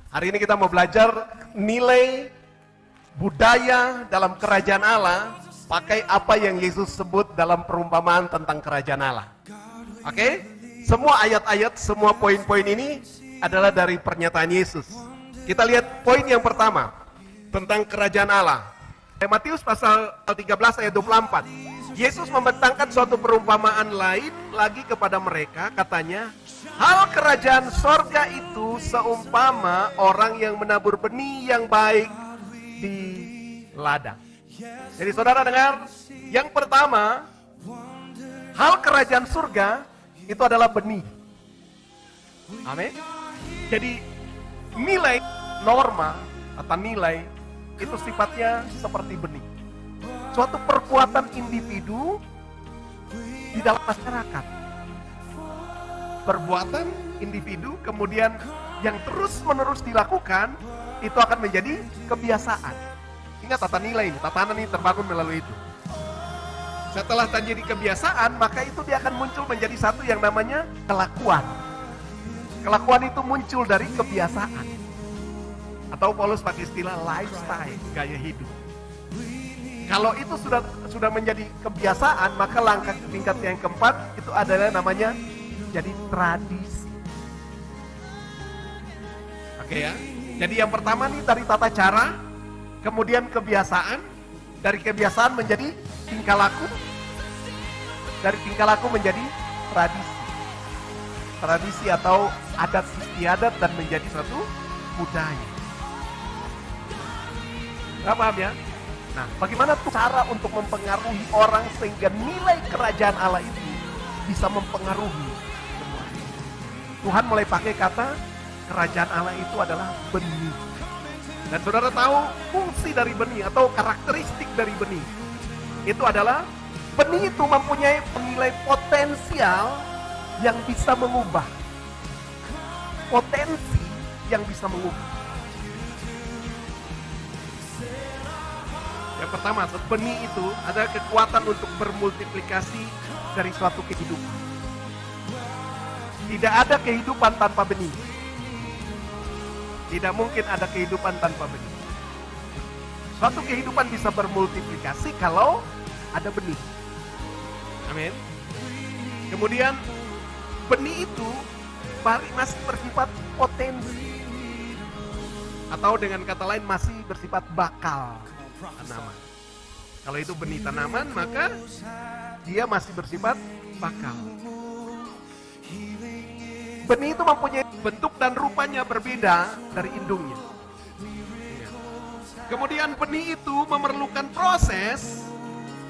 Hari ini kita mau belajar nilai budaya dalam kerajaan Allah, pakai apa yang Yesus sebut dalam perumpamaan tentang kerajaan Allah. Oke? Semua ayat-ayat, semua poin-poin ini adalah dari pernyataan Yesus. Kita lihat poin yang pertama, tentang kerajaan Allah. Matius pasal 13 ayat 24. Yesus membentangkan suatu perumpamaan lain lagi kepada mereka, katanya, hal kerajaan sorga itu seumpama orang yang menabur benih yang baik di ladang. Jadi saudara dengar, yang pertama, hal kerajaan surga itu adalah benih. Amin. Jadi nilai norma atau nilai itu sifatnya seperti benih. Suatu perbuatan individu di dalam masyarakat. Perbuatan individu kemudian yang terus-menerus dilakukan itu akan menjadi kebiasaan. Ingat tata nilai ini, tatanan ini terbangun melalui itu. Setelah terjadi kebiasaan, maka itu dia akan muncul menjadi satu yang namanya kelakuan. Kelakuan itu muncul dari kebiasaan. Atau Paulus pakai istilah lifestyle, gaya hidup. Kalau itu sudah menjadi kebiasaan, maka langkah tingkat yang keempat itu adalah namanya jadi tradisi. Oke ya. Jadi yang pertama nih dari tata cara, kemudian kebiasaan, dari kebiasaan menjadi tingkah laku, dari tingkah laku menjadi tradisi. Tradisi atau adat istiadat dan menjadi suatu budaya. Nggak paham ya? Nah, bagaimana tuh cara untuk mempengaruhi orang sehingga nilai kerajaan Allah itu bisa mempengaruhi semua? Tuhan mulai pakai kata kerajaan Allah itu adalah benih. Dan saudara tahu fungsi dari benih atau karakteristik dari benih. Itu adalah benih itu mempunyai nilai potensial yang bisa mengubah. Potensi yang bisa mengubah. Yang pertama, benih itu adalah kekuatan untuk bermultiplikasi dari suatu kehidupan. Tidak ada kehidupan tanpa benih. Tidak mungkin ada kehidupan tanpa benih. Suatu kehidupan bisa bermultiplikasi kalau ada benih. Amin. Kemudian benih itu masih bersifat potensi. Atau dengan kata lain masih bersifat bakal tanaman. Kalau itu benih tanaman, maka dia masih bersifat bakal. Benih itu mempunyai bentuk dan rupanya berbeda dari indungnya. Kemudian benih itu memerlukan proses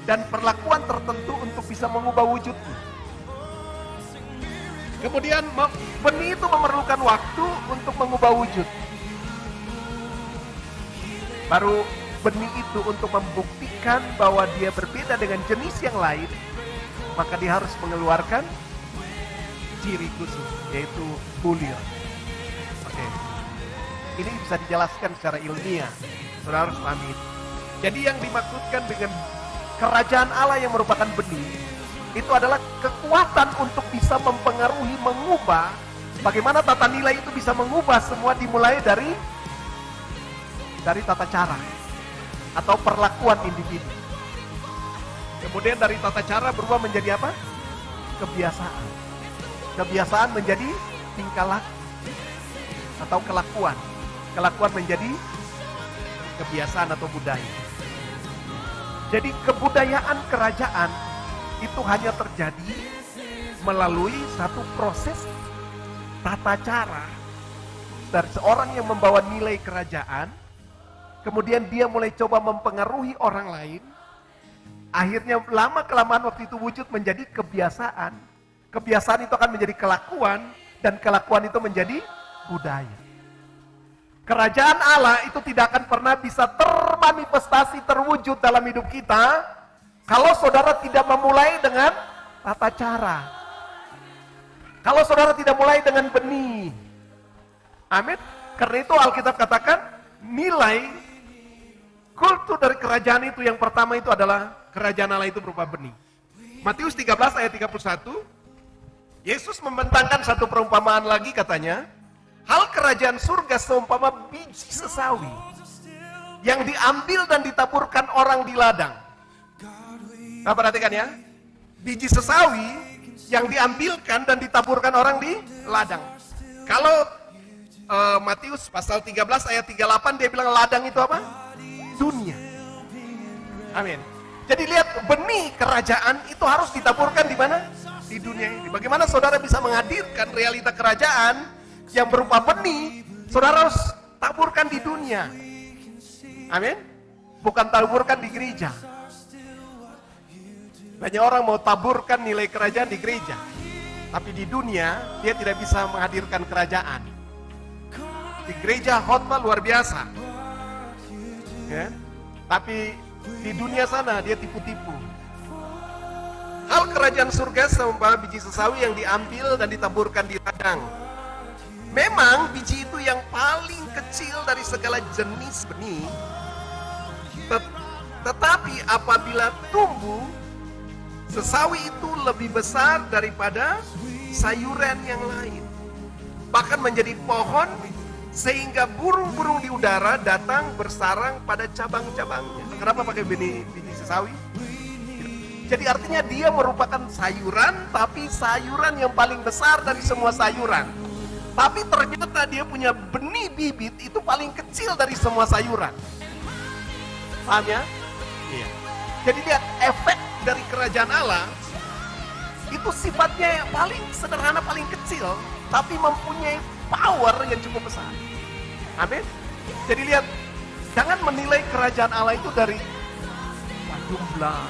dan perlakuan tertentu untuk bisa mengubah wujudnya. Kemudian benih itu memerlukan waktu untuk mengubah wujud. Baru benih itu untuk membuktikan bahwa dia berbeda dengan jenis yang lain, maka dia harus mengeluarkan ciri khusus, yaitu bulir. Oke. Ini bisa dijelaskan secara ilmiah. Saudara harus pahami itu. Jadi yang dimaksudkan dengan kerajaan Allah yang merupakan benih, itu adalah kekuatan untuk bisa mempengaruhi, mengubah. Bagaimana tata nilai itu bisa mengubah semua dimulai dari tata cara atau perlakuan individu. Kemudian dari tata cara berubah menjadi apa? Kebiasaan. Kebiasaan menjadi tingkah laku atau kelakuan. Kelakuan menjadi kebiasaan atau budaya. Jadi kebudayaan kerajaan itu hanya terjadi melalui satu proses tata cara dari seorang yang membawa nilai kerajaan. Kemudian dia mulai coba mempengaruhi orang lain. Akhirnya lama-kelamaan waktu itu wujud menjadi kebiasaan. Kebiasaan itu akan menjadi kelakuan. Dan kelakuan itu menjadi budaya. Kerajaan Allah itu tidak akan pernah bisa termanifestasi, terwujud dalam hidup kita kalau saudara tidak memulai dengan tata cara. Kalau saudara tidak mulai dengan benih. Amin. Karena itu Alkitab katakan nilai kultur dari kerajaan itu yang pertama itu adalah kerajaan Allah itu berupa benih. Matius 13 ayat 31, Yesus membentangkan satu perumpamaan lagi katanya, hal kerajaan surga seumpama biji sesawi yang diambil dan ditaburkan orang di ladang. Nah, perhatikan ya. Biji sesawi yang diambilkan dan ditaburkan orang di ladang. Kalau Matius pasal 13 ayat 38 dia bilang ladang itu apa? Dunia. Amin. Jadi lihat, benih kerajaan itu harus ditaburkan di mana? Di dunia ini. Bagaimana saudara bisa menghadirkan realita kerajaan yang berupa benih? Saudara harus taburkan di dunia. Amin. Bukan taburkan di gereja. Banyak orang mau taburkan nilai kerajaan di gereja, tapi di dunia dia tidak bisa menghadirkan kerajaan. Di gereja khotbah luar biasa, ya. Tapi di dunia sana dia tipu-tipu. Hal kerajaan surga seumpama biji sesawi yang diambil dan ditaburkan di ladang. Memang biji itu yang paling kecil dari segala jenis benih, tetapi apabila tumbuh, sesawi itu lebih besar daripada sayuran yang lain. Bahkan menjadi pohon sehingga burung-burung di udara datang bersarang pada cabang-cabangnya. Kenapa pakai biji sesawi? Jadi artinya dia merupakan sayuran, tapi sayuran yang paling besar dari semua sayuran. Tapi ternyata dia punya benih bibit itu paling kecil dari semua sayuran. Paham ya? Iya. Jadi lihat, efek dari kerajaan Allah itu sifatnya yang paling sederhana, paling kecil, tapi mempunyai power yang cukup besar. Amin. Jadi lihat, jangan menilai kerajaan Allah itu dari jumlah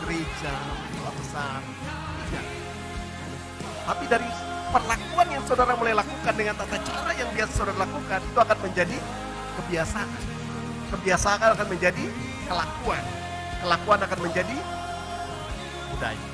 gereja besar, tidak. Tapi dari perlakuan yang saudara mulai lakukan dengan tata cara yang biasa saudara lakukan, itu akan menjadi kebiasaan. Kebiasaan akan menjadi kelakuan. Kelakuan akan menjadi budaya.